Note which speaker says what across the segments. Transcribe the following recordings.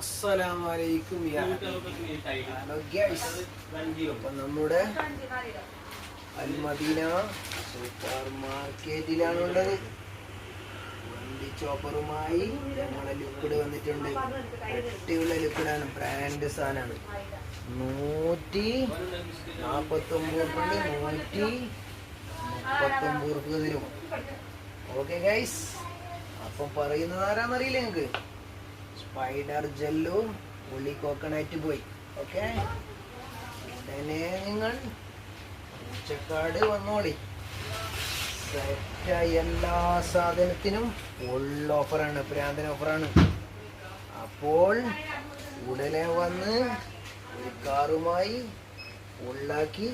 Speaker 1: അസ്സലാമലൈക്കും അപ്പം നമ്മുടെ അൽമദീന സൂപ്പർ മാർക്കറ്റിലാണുള്ളത്. വണ്ടി ചോപ്പറുമായി നമ്മളെ ലിക്വിഡ് വന്നിട്ടുണ്ട്. അടിപൊളി ലിക്വിഡാണ്, ബ്രാൻഡ് സാധനമാണ്. 149 139 തരും. ഓക്കെ ഗൈസ്, അപ്പം പറയുന്നത് ആരാന്നറിയില്ല ഞങ്ങൾക്ക്. സ്പൈഡർ ജെല്ലും ഉള്ളി കോക്കനറ്റ് പോയി. ഓക്കെ, ഉടനെ നിങ്ങൾ ഉച്ചക്കാട് വന്നോളി. സെറ്റായി എല്ലാ സാധനത്തിനും ഫുൾ ഓഫറാണ്, പ്രാന്തൻ ഓഫറാണ്. അപ്പോൾ ഉടനെ വന്ന് ഒരു കാറുമായി ഫുള്ളാക്കി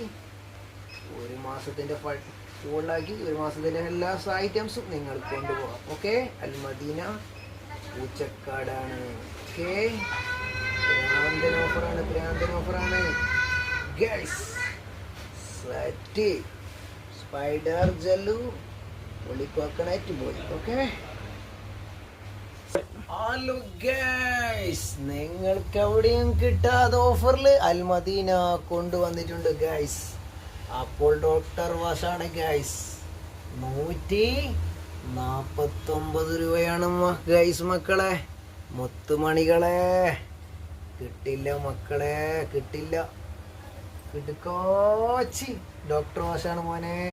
Speaker 1: ഒരു മാസത്തിൻ്റെ എല്ലാ ഐറ്റംസും നിങ്ങൾ കൊണ്ടുപോകാം. ഓക്കെ, അൽമദീന പൂച്ചക്കാടാണ്. ഓക്കെ, പ്രാന്തൻ ഓഫറാണ് ഗൈസ്. സെറ്റ് സ്പൈഡർ ജെല്ലു ഒളി കോക്കനറ്റ് പോയി. ഓക്കെ, ഹലോ ഗൈസ്, നിങ്ങൾക്ക് എവിടെയും കിട്ടാത്ത ഓഫറിൽ അൽമദീന കൊണ്ടുവന്നിട്ടുണ്ട് ഗൈസ്. അപ്പോൾ ഡോക്ടർ വാഷാണ് ഗൈസ്. 149 രൂപയാണ് ഗൈസ്. മക്കളെ, മുത്തുമണികളെ, കിട്ടില്ല മക്കളെ, കിട്ടില്ല. കിട്ടുക്കോച്ചി ഡോക്ടർ വാഷാണ് മോനെ.